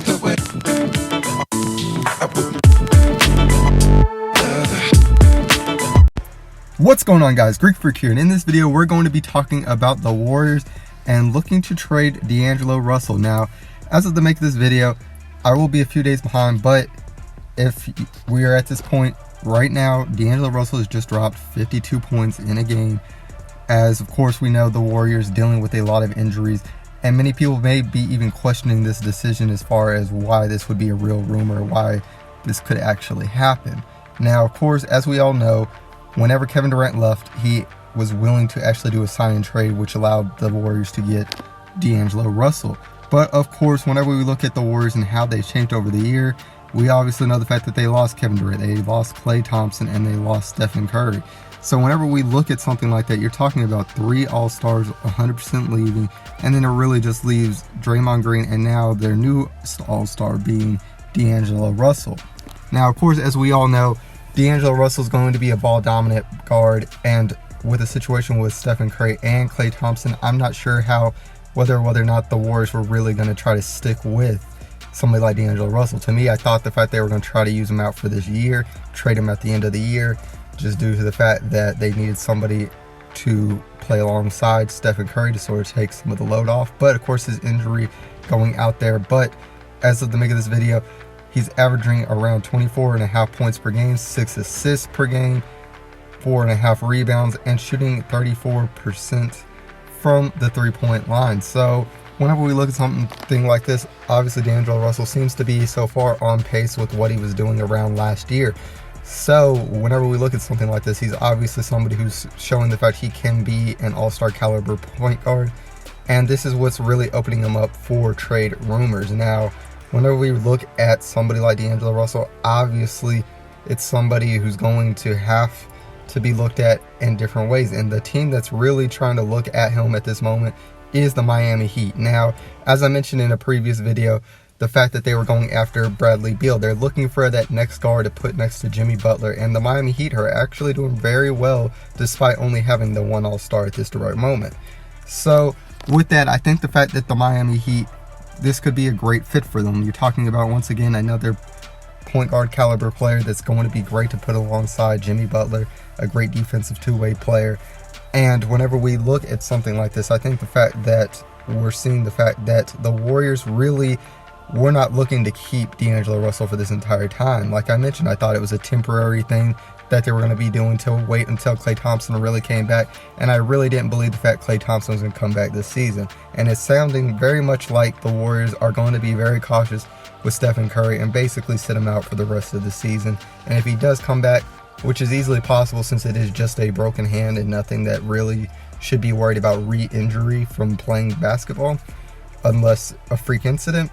other way. What's going on, guys? Greek Freak here, and in this video we're going to be talking about the Warriors and looking to trade D'Angelo Russell. Now, as of the make of this video, I will be a few days behind, but if we are at this point right now, D'Angelo Russell has just dropped 52 points in a game, as of course we know the Warriors dealing with a lot of injuries, and many people may be even questioning this decision as far as why this would be a real rumor, why this could actually happen. Now, of course, as we all know, whenever Kevin Durant left, he was willing to actually do a sign and trade, which allowed the Warriors to get D'Angelo Russell. But of course, whenever we look at the Warriors and how they changed over the year, we obviously know the fact that they lost Kevin Durant, they lost Klay Thompson, and they lost Stephen Curry. So whenever we look at something like that, you're talking about 3 All-Stars 100% leaving, and then it really just leaves Draymond Green and now their new All-Star being D'Angelo Russell. Now, of course, as we all know, D'Angelo Russell is going to be a ball-dominant guard, and with a situation with Stephen Curry and Klay Thompson, I'm not sure whether or not the Warriors were really going to try to stick with somebody like D'Angelo Russell. To me, I thought the fact they were going to try to use him out for this year, trade him at the end of the year, just due to the fact that they needed somebody to play alongside Stephen Curry to sort of take some of the load off. But of course, his injury going out there. But as of the make of this video, he's averaging around 24.5 points per game, 6 assists per game, 4.5 rebounds, and shooting 34% from the three-point line. So whenever we look at something like this, obviously D'Angelo Russell seems to be so far on pace with what he was doing around last year. So whenever we look at something like this, he's obviously somebody who's showing the fact he can be an all-star caliber point guard. And this is what's really opening him up for trade rumors. Now, whenever we look at somebody like D'Angelo Russell, obviously it's somebody who's going to have to be looked at in different ways. And the team that's really trying to look at him at this moment is the Miami Heat. Now, as I mentioned in a previous video, the fact that they were going after Bradley Beal, they're looking for that next guard to put next to Jimmy Butler, and the Miami Heat are actually doing very well despite only having the one All-Star at this direct moment. So with that, I think the fact that the Miami Heat, this could be a great fit for them. You're talking about, once again, another point guard caliber player that's going to be great to put alongside Jimmy Butler, a great defensive two-way player. And whenever we look at something like this, I think the fact that we're seeing the fact that the Warriors really were not looking to keep D'Angelo Russell for this entire time. Like I mentioned, I thought it was a temporary thing that they were going to be doing to wait until Klay Thompson really came back, and I really didn't believe the fact Klay Thompson was going to come back this season. And it's sounding very much like the Warriors are going to be very cautious with Stephen Curry and basically sit him out for the rest of the season. And if he does come back, which is easily possible since it is just a broken hand and nothing that really should be worried about re-injury from playing basketball, unless a freak incident,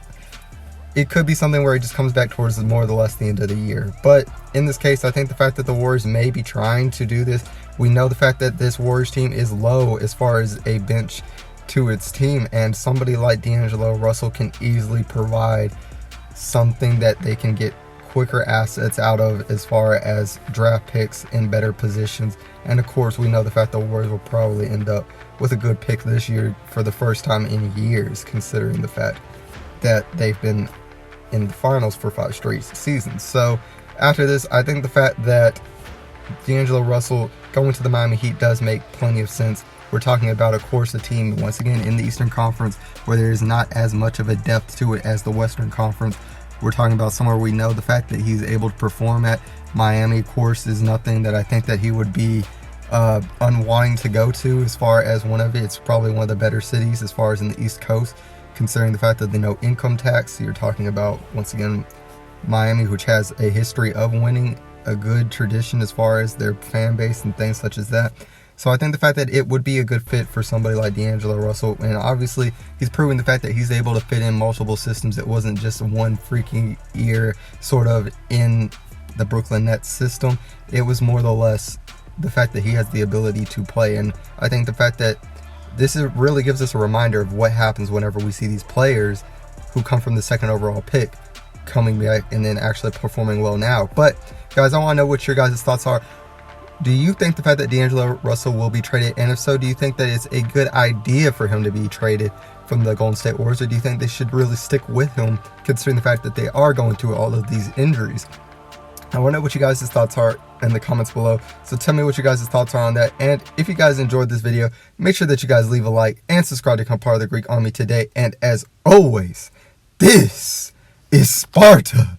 it could be something where he just comes back towards more or less the end of the year. But in this case, I think the fact that the Warriors may be trying to do this, we know the fact that this Warriors team is low as far as a bench to its team, and somebody like D'Angelo Russell can easily provide something that they can get quicker assets out of as far as draft picks in better positions. And of course, we know the fact the Warriors will probably end up with a good pick this year for the first time in years, considering the fact that they've been in the finals for 5 straight seasons. So after this, I think the fact that D'Angelo Russell going to the Miami Heat does make plenty of sense. We're talking about, of course, a team, once again, in the Eastern Conference where there is not as much of a depth to it as the Western Conference. We're talking about somewhere we know the fact that he's able to perform at. Miami, of course, is nothing that I think that he would be unwanting to go to, as far as it's probably one of the better cities as far as in the East Coast, considering the fact that they know income tax. You're talking about, once again, Miami, which has a history of winning, a good tradition as far as their fan base and things such as that. So I think the fact that it would be a good fit for somebody like D'Angelo Russell, and obviously he's proven the fact that he's able to fit in multiple systems. It wasn't just one freaking year sort of in the Brooklyn Nets system. It was more or less the fact that he has the ability to play. And I think the fact that really gives us a reminder of what happens whenever we see these players who come from the second overall pick coming back and then actually performing well now. But guys, I want to know what your guys' thoughts are. Do you think the fact that D'Angelo Russell will be traded, and if so, do you think that it's a good idea for him to be traded from the Golden State Warriors, or do you think they should really stick with him considering the fact that they are going through all of these injuries? I want to know what you guys' thoughts are in the comments below, so tell me what you guys' thoughts are on that. And if you guys enjoyed this video, make sure that you guys leave a like and subscribe to become part of the Greek Army today. And as always, this is Sparta.